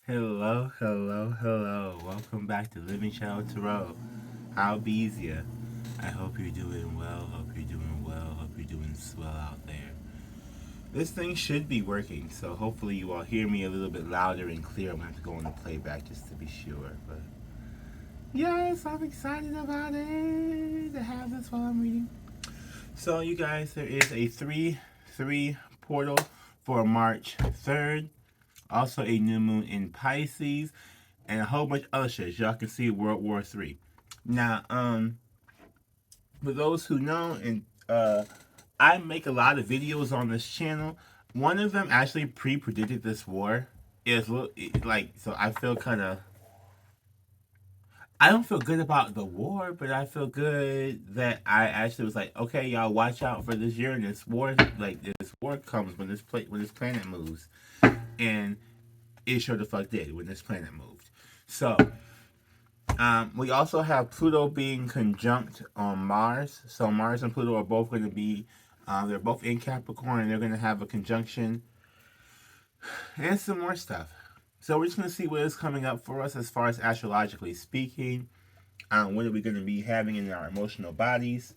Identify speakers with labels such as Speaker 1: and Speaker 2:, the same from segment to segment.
Speaker 1: Hello, hello, hello. Welcome back to Living Shadow Tarot. How bees ya? I hope you're doing well. Hope you're doing well. Hope you're doing swell out there. This thing should be working, so hopefully you all hear me a little bit louder and clear. I'm gonna have to go on the playback just to be sure. But yes, I'm excited about it to have this while I'm reading. So you guys, there is a 3-3 portal for March 3rd. Also a new moon in Pisces, and a whole bunch of other shit. Y'all can see World War III. Now, for those who know, and I make a lot of videos on this channel. One of them actually pre-predicted this war. It's like, so I feel kind of. I don't feel good about the war, but I feel good that I actually was like, okay, y'all, watch out for this year and this war. Like this war comes when this planet moves, and it sure the fuck did when this planet moved. So, we also have Pluto being conjunct on Mars. So Mars and Pluto are both going to be, they're both in Capricorn, and they're going to have a conjunction and some more stuff. So we're just going to see what is coming up for us as far as astrologically speaking. What are we going to be having in our emotional bodies?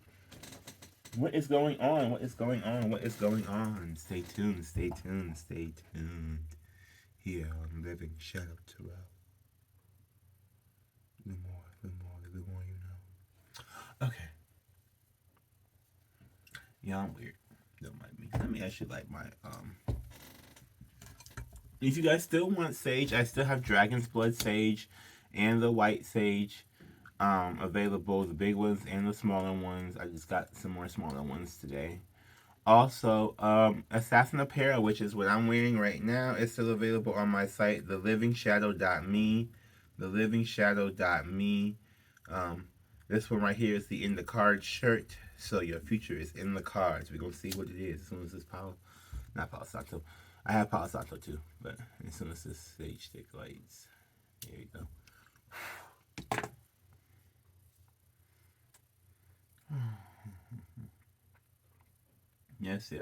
Speaker 1: What is going on? What is going on? What is going on? Stay tuned, stay tuned, stay tuned. Here on Living Shadow Tarot. The more you know. Okay. Yeah, I'm weird. Don't mind me. Let me actually light my If you guys still want sage, I still have Dragon's Blood Sage and the White Sage available, the big ones and the smaller ones. I just got some more smaller ones today. Also, Assassin Apparel, which is what I'm wearing right now, is still available on my site, thelivingshadow.me. Thelivingshadow.me. This one right here is the In the Cards shirt. So your future is in the cards. We're going to see what it is as soon as this not Palo Santo. I have Palo Santo too, but as soon as this sage stick lights. There you go. Yes.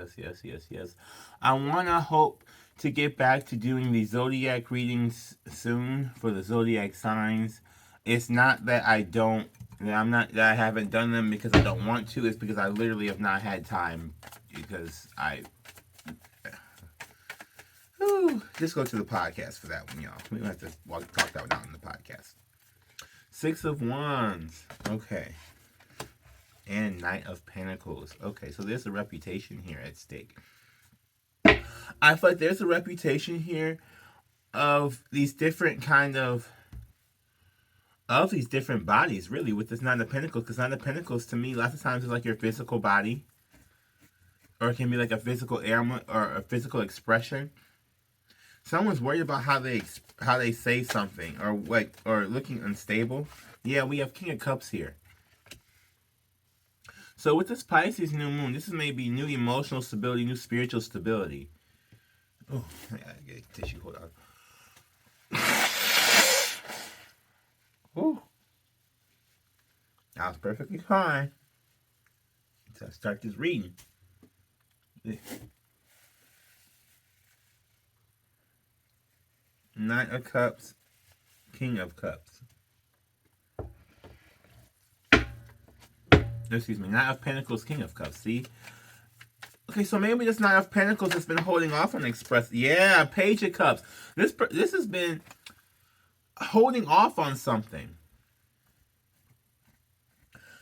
Speaker 1: I want to hope to get back to doing the zodiac readings soon for the zodiac signs. It's not that that I haven't done them because I don't want to. It's because I literally have not had time because just go to the podcast for that one, y'all. We don't have to talk that one out in the podcast. 6 of Wands. Okay. And Knight of Pentacles. Okay, so there's a reputation here at stake. I feel like there's a reputation here of these different these different bodies, really, with this Nine of Pentacles. Because Nine of Pentacles, to me, lots of times is like your physical body, or it can be like a physical ailment or a physical expression. Someone's worried about how they say something, or looking unstable. Yeah, we have King of Cups here. So with this Pisces new moon, this is maybe new emotional stability, new spiritual stability. Oh, I gotta get a tissue. Hold on. Oh, that was perfectly fine. So I start this reading. Knight of Cups, King of Cups. Excuse me, Knight of Pentacles, King of Cups. See? Okay, so maybe this Knight of Pentacles has been holding off on express. Yeah, Page of Cups. This has been holding off on something.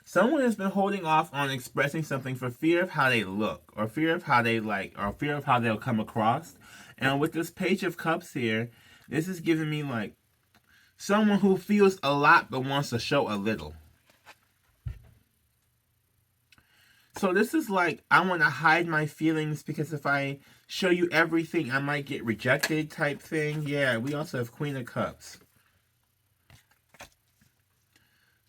Speaker 1: Someone has been holding off on expressing something for fear of how they look, or fear of how they or fear of how they'll come across. And with this Page of Cups here, this is giving me like someone who feels a lot but wants to show a little. So this is like, I want to hide my feelings because if I show you everything, I might get rejected type thing. Yeah, we also have Queen of Cups.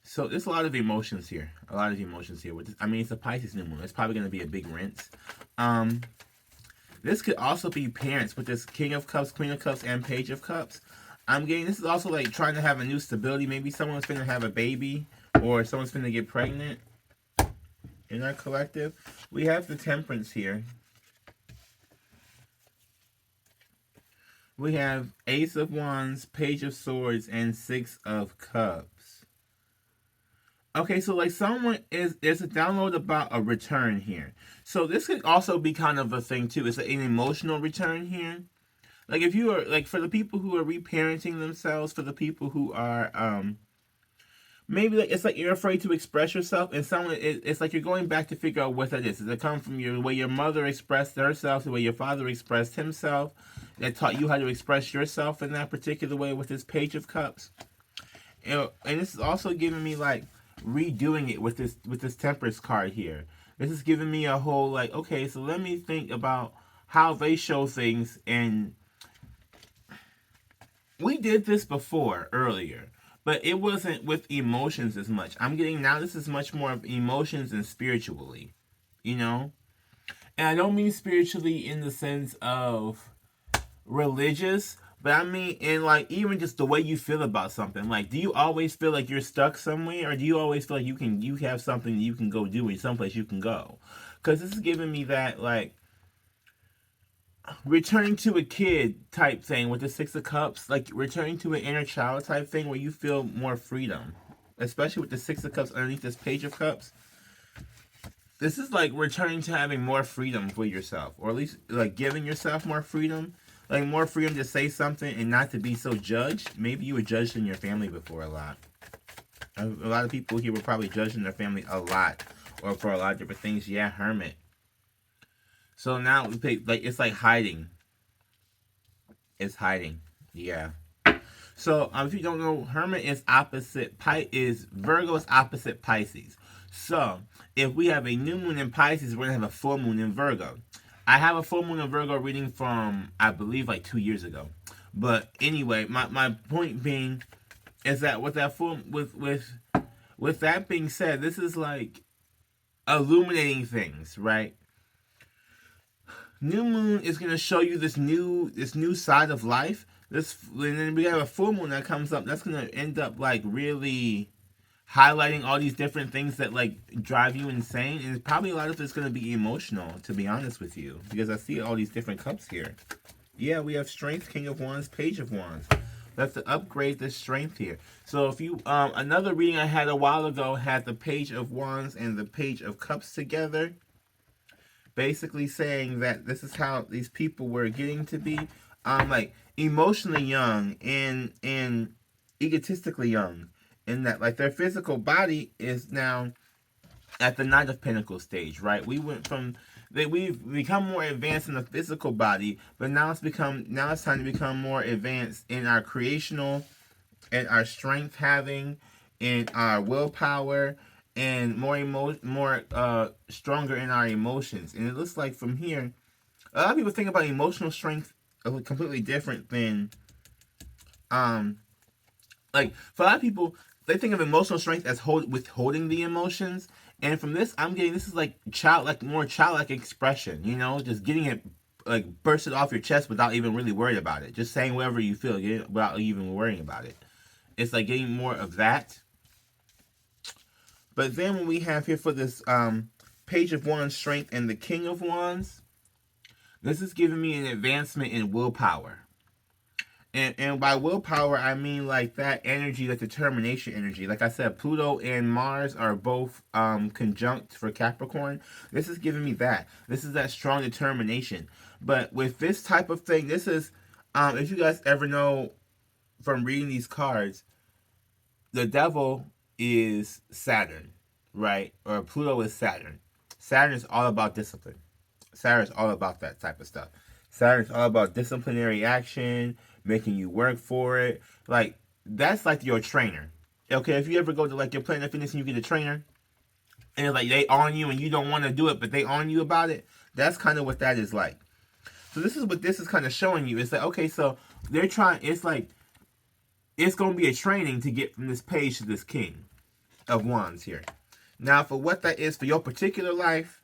Speaker 1: So there's a lot of emotions here. I mean, it's a Pisces new moon. It's probably going to be a big rinse. This could also be parents with this King of Cups, Queen of Cups, and Page of Cups. I'm getting, this is also like trying to have a new stability. Maybe someone's going to have a baby, or someone's going to get pregnant. In our collective, we have the Temperance here. We have Ace of Wands, Page of Swords, and Six of Cups. Okay, so like someone there's a download about a return here. So this could also be kind of a thing too. It's an emotional return here. Like if you are like for the people who are reparenting themselves, for the people who are maybe like it's like you're afraid to express yourself, and someone it's like you're going back to figure out what that is. Does it come from the way your mother expressed herself, the way your father expressed himself, that taught you how to express yourself in that particular way with this Page of Cups? And this is also giving me like redoing it with this Temperance card here. This is giving me a whole like, okay, so let me think about how they show things. And we did this before earlier, but it wasn't with emotions as much. I'm getting now this is much more of emotions and spiritually, you know? And I don't mean spiritually in the sense of religious, but I mean in like even just the way you feel about something. Like, do you always feel like you're stuck somewhere, or do you always feel like you have something you can go do, or someplace you can go? Because this is giving me that like returning to a kid type thing with the Six of Cups, like returning to an inner child type thing where you feel more freedom, especially with the Six of Cups underneath this Page of Cups. This is like returning to having more freedom for yourself, or at least like giving yourself more freedom, like more freedom to say something and not to be so judged. Maybe you were judged in your family before a lot. A lot of people here were probably judged in their family a lot, or for a lot of different things. Yeah, Hermit. So now we pay, like it's like hiding. It's hiding. Yeah. So if you don't know, Hermit is opposite Virgo is opposite Pisces. So if we have a new moon in Pisces, we're gonna have a full moon in Virgo. I have a full moon in Virgo reading from I believe like 2 years ago. But anyway, my point being is that with that full with that being said, this is like illuminating things, right? New moon is gonna show you this new side of life. And then we have a full moon that comes up. That's gonna end up like really highlighting all these different things that like drive you insane. And probably a lot of it's gonna be emotional, to be honest with you, because I see all these different cups here. Yeah, we have Strength, King of Wands, Page of Wands. That's to upgrade the strength here. So if you another reading I had a while ago had the Page of Wands and the Page of Cups together, basically saying that this is how these people were getting to be like emotionally young and egotistically young, in that like their physical body is now at the Knight of Pentacles stage, right? We went from we've become more advanced in the physical body, but now it's time to become more advanced in our creational and our strength having, in our willpower, and more stronger in our emotions. And it looks like from here, a lot of people think about emotional strength completely different than like for a lot of people they think of emotional strength as withholding the emotions. And from this I'm getting this is like more childlike expression, you know, just getting it like bursted off your chest without even really worried about it, just saying whatever you feel without even worrying about it. It's like getting more of that. But then when we have here for this Page of Wands strength and the King of Wands, this is giving me an advancement in willpower. And by willpower, I mean like that energy, that determination energy. Like I said, Pluto and Mars are both conjunct for Capricorn. This is giving me that. This is that strong determination. But with this type of thing, this is, if you guys ever know from reading these cards, the devil is Saturn, right? Or Pluto is Saturn. Saturn is all about discipline. Saturn is all about that type of stuff. Saturn is all about disciplinary action, making you work for it. Like, that's like your trainer. Okay, if you ever go to like your Planet Fitness and you get a trainer, and it's like they on you and you don't want to do it, but they on you about it, that's kind of what that is like. So this is what this is kind of showing you. It's like, okay, so they're trying, it's like, it's going to be a training to get from this page to this King of Wands here. Now, for what that is for your particular life,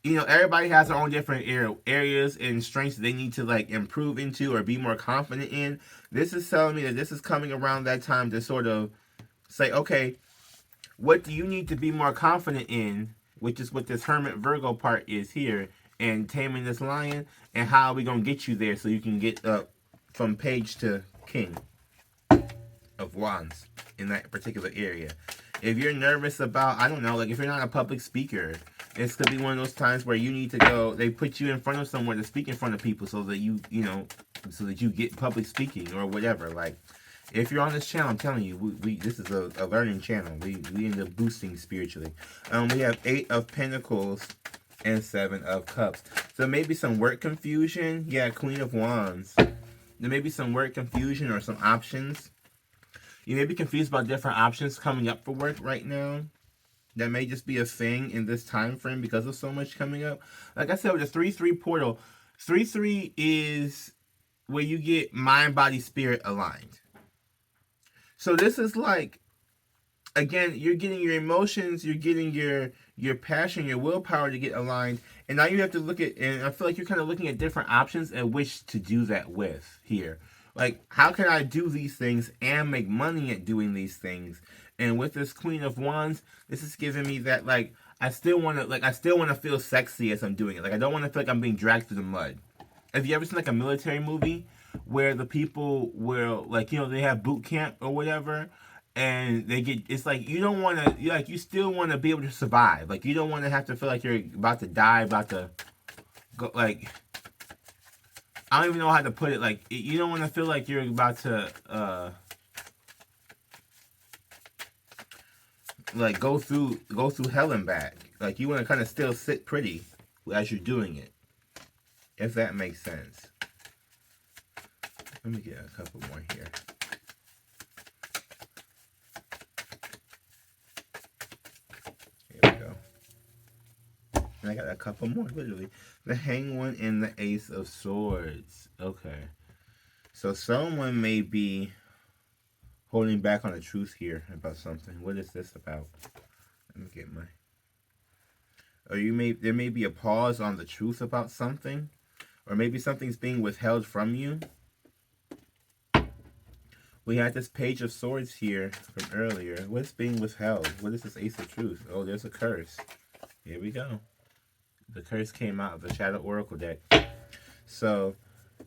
Speaker 1: you know, everybody has their own different areas and strengths they need to like improve into or be more confident in. This is telling me that this is coming around that time to sort of say, okay, what do you need to be more confident in, which is what this Hermit Virgo part is here, and taming this lion, and how are we going to get you there so you can get up from page to king of wands in that particular area. If you're nervous about, I don't know, like if you're not a public speaker, it's could be one of those times where you need to go, they put you in front of somewhere to speak in front of people so that you know, so that you get public speaking or whatever. Like, if you're on this channel, I'm telling you, this is a learning channel. We end up boosting spiritually. We have 8 of Pentacles and 7 of Cups. So maybe some work confusion. Yeah, Queen of Wands. There may be some work confusion or some options. You may be confused about different options coming up for work right now. That may just be a thing in this time frame because of so much coming up. Like I said, with the 3-3 portal, 3-3 is where you get mind, body, spirit aligned. So this is like, again, you're getting your emotions, you're getting your passion, your willpower to get aligned. And now you have to look at, and I feel like you're kind of looking at different options and which to do that with here. Like, how can I do these things and make money at doing these things? And with this Queen of Wands, this is giving me that, like, I still want to feel sexy as I'm doing it. Like, I don't want to feel like I'm being dragged through the mud. Have you ever seen, like, a military movie where the people will, like, you know, they have boot camp or whatever, and they get, it's like, you don't want to, like, you still want to be able to survive. Like, you don't want to have to feel like you're about to die, about to go, like, I don't even know how to put it. Like, you don't want to feel like you're about to, like, go through hell and back. Like, you want to kind of still sit pretty as you're doing it, if that makes sense. Let me get a couple more here. Here we go. And I got a couple more, literally. The Hanged One and the Ace of Swords. Okay. So someone may be holding back on the truth here about something. What is this about? Let me get my... Or there may be a pause on the truth about something. Or maybe something's being withheld from you. We had this Page of Swords here from earlier. What's being withheld? What is this Ace of Truth? Oh, there's a curse. Here we go. The curse came out of the Shadow Oracle deck. So,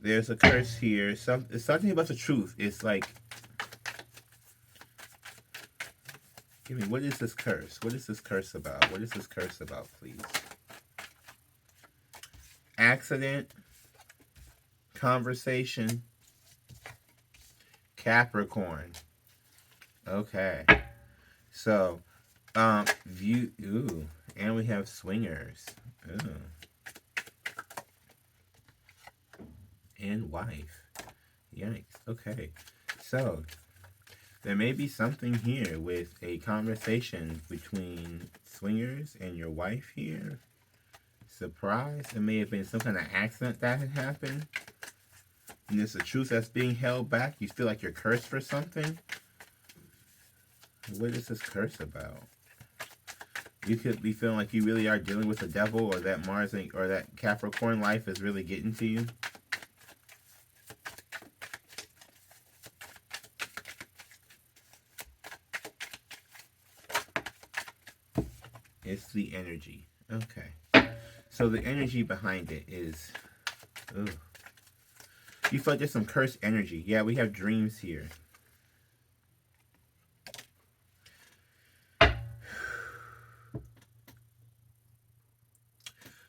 Speaker 1: there's a curse here. It's something about the truth. It's like... Give me, what is this curse? What is this curse about? What is this curse about, please? Accident. Conversation. Capricorn. Okay. So, view, ooh, and we have swingers. Ooh. And wife. Yikes. Okay. So, there may be something here with a conversation between swingers and your wife here. Surprise. It may have been some kind of accident that had happened. And there's a truth that's being held back. You feel like you're cursed for something. What is this curse about? You could be feeling like you really are dealing with the devil, or that Mars or that Capricorn life is really getting to you. It's the energy. Okay. So the energy behind it is... Ooh. You feel like there's some cursed energy. Yeah, we have dreams here.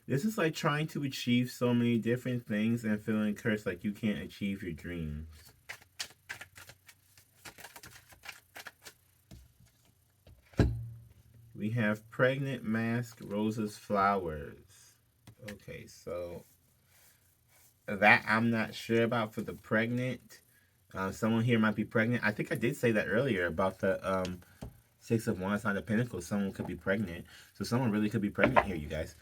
Speaker 1: This is like trying to achieve so many different things and feeling cursed like you can't achieve your dreams. We have pregnant, mask, roses, flowers. Okay, so... that I'm not sure about for the pregnant. Someone here might be pregnant. I think I did say that earlier about the 6 of Wands, Nine of Pentacles. Someone could be pregnant. So someone really could be pregnant here, you guys.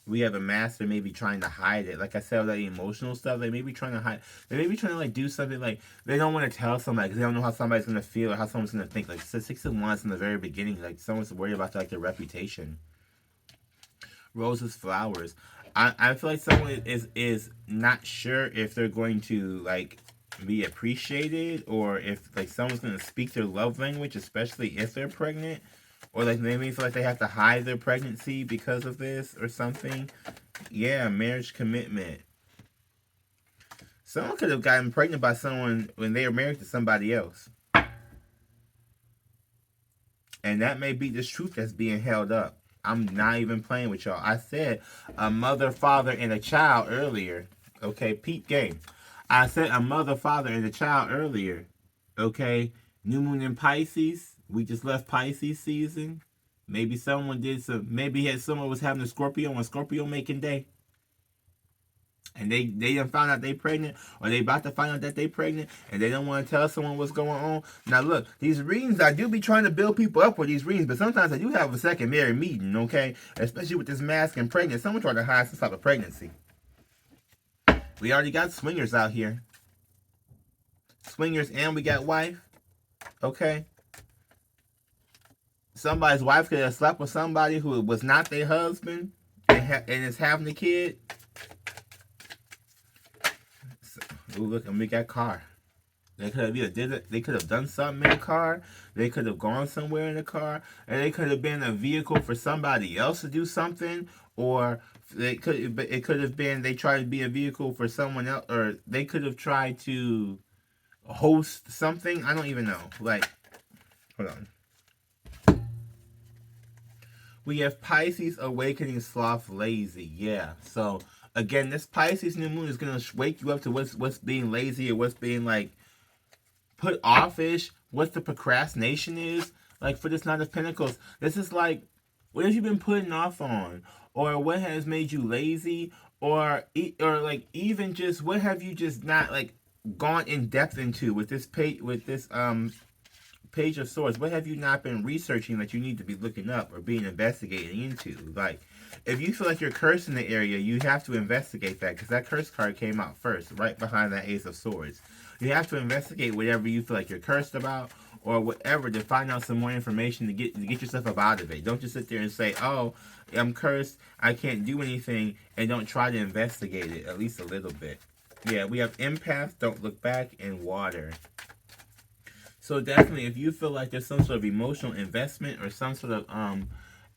Speaker 1: We have a master maybe trying to hide it. Like I said, all that emotional stuff, they may be trying to hide. They may be trying to like do something like they don't want to tell somebody because they don't know how somebody's going to feel or how someone's going to think. Like the 6 of Wands in the very beginning, like someone's worried about like their reputation. Roses, flowers. I feel like someone is not sure if they're going to like be appreciated or if like someone's going to speak their love language, especially if they're pregnant, or like they may feel like they have to hide their pregnancy because of this or something. Yeah, marriage commitment. Someone could have gotten pregnant by someone when they were married to somebody else. And that may be the truth that's being held up. I'm not even playing with y'all. I said a mother, father, and a child earlier. Okay, peep game. I said a mother, father, and a child earlier. Okay, new moon in Pisces. We just left Pisces season. Maybe someone did some. Maybe someone was having a Scorpio on Scorpio making day, and they done found out they pregnant, or they about to find out that they pregnant, and they don't want to tell someone what's going on. Now look, these readings, I do be trying to build people up with these readings, but sometimes I do have a secondary meeting, okay? Especially with this mask and pregnant. Someone tried to hide some type of pregnancy. We already got swingers out here. Swingers, and we got wife, okay? Somebody's wife could have slept with somebody who was not their husband and is having a kid. Ooh, look, and we got car. They could have either did it. They could have done something in the car. They could have gone somewhere in the car, and they could have been a vehicle for somebody else to do something, or it could have been they tried to be a vehicle for someone else, or they could have tried to host something. I don't even know. Like, hold on. We have Pisces awakening sloth lazy. Yeah. So again, this Pisces new moon is gonna wake you up to what's being lazy or what's being like put offish, what the procrastination is. Like for this Knight of Pentacles, this is like, what have you been putting off on, or what has made you lazy, or like even just what have you just not like gone in depth into with this Page of Swords. What have you not been researching that you need to be looking up or being investigating into? Like, if you feel like you're cursed in the area, you have to investigate that, because that curse card came out first, right behind that Ace of Swords. You have to investigate whatever you feel like you're cursed about, or whatever, to find out some more information to get yourself up out of it. Don't just sit there and say, "Oh, I'm cursed, I can't do anything," and don't try to investigate it at least a little bit. Yeah, we have Empath, Don't Look Back, and Water. So definitely, if you feel like there's some sort of emotional investment or some sort of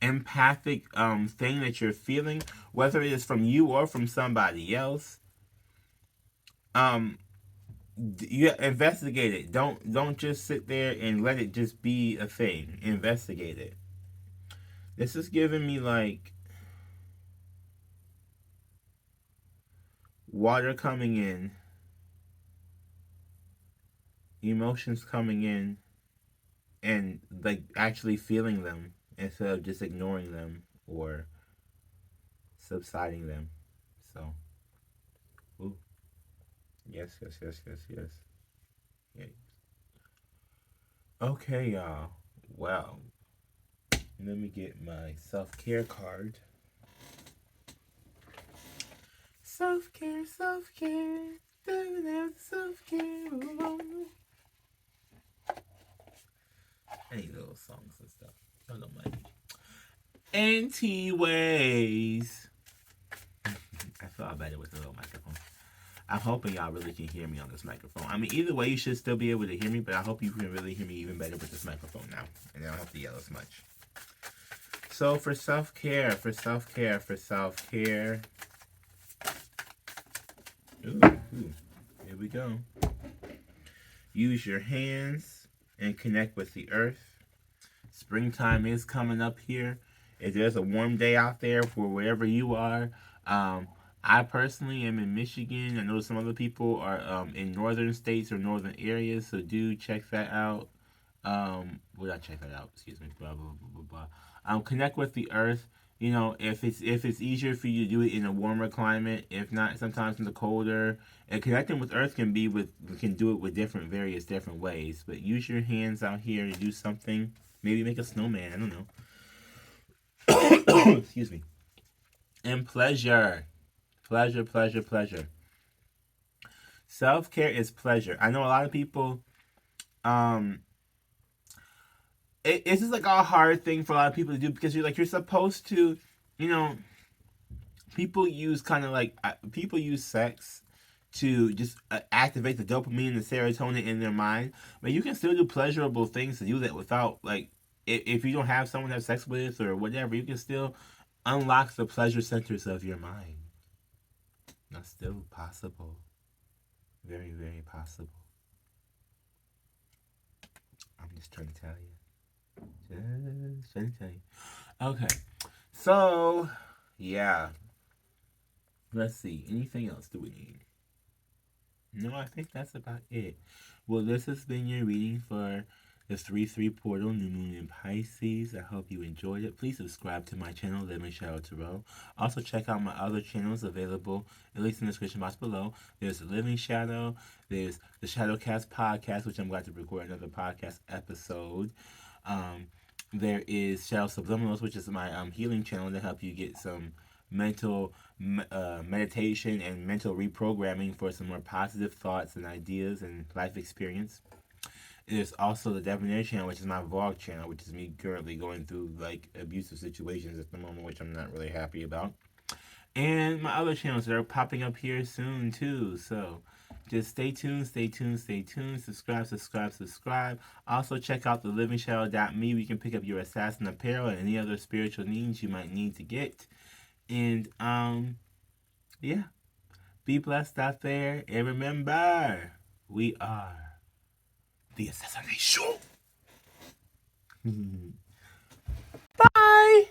Speaker 1: empathic thing that you're feeling, whether it is from you or from somebody else, you investigate it. Don't just sit there and let it just be a thing. Investigate it. This is giving me like water coming in, emotions coming in, and like actually feeling them instead of just ignoring them or subsiding them. So, ooh. Yes, yes, yes, yes, yes. Yeah. Okay, y'all. Well, let me get my self-care card. Self-care, self-care. Self-care. Any little songs and stuff. I don't mind. Anyways. I felt better with the little microphone. I'm hoping y'all really can hear me on this microphone. I mean, either way, you should still be able to hear me, but I hope you can really hear me even better with this microphone now. And I don't have to yell as much. So for self-care, here we go. Use your hands and connect with the earth. Springtime is coming up here. If there's a warm day out there for wherever you are, I personally am in Michigan. I know some other people are in northern states or northern areas, so do check that out. Well, I check that out. Excuse me. Blah blah blah blah blah. Connect with the earth. You know, if it's easier for you to do it in a warmer climate, if not, sometimes in the colder. And connecting with earth can do it with various different ways. But use your hands out here to do something. Maybe make a snowman. I don't know. Excuse me. And pleasure. Pleasure, pleasure, pleasure. Self-care is pleasure. I know a lot of people, it's just like a hard thing for a lot of people to do, because you're supposed to, you know, people use sex to just activate the dopamine and the serotonin in their mind, but you can still do pleasurable things to do that without, like, if you don't have someone to have sex with or whatever, you can still unlock the pleasure centers of your mind. That's still possible. Very, very possible. I'm just trying to tell you. Just trying to tell you. Okay. So, yeah. Let's see. Anything else do we need? No, I think that's about it. Well, this has been your reading for the 3-3 portal, New Moon in Pisces. I hope you enjoyed it. Please subscribe to my channel, Living Shadow Tarot. Also, check out my other channels available, at least in the description box below. There's the Living Shadow, there's the Shadowcast podcast, which I'm glad to record another podcast episode. Um, there is Shadow Subliminals, which is my healing channel to help you get some mental meditation and mental reprogramming for some more positive thoughts and ideas and life experience. There's also the Debonair channel, which is my vlog channel, which is me currently going through like abusive situations at the moment, which I'm not really happy about. And my other channels that are popping up here soon too. So just stay tuned, stay tuned, stay tuned. Subscribe, subscribe, subscribe. Also check out the livingshadow.me where you can pick up your assassin apparel and any other spiritual needs you might need to get. And yeah. Be blessed out there. And remember, we are the assassination. Bye.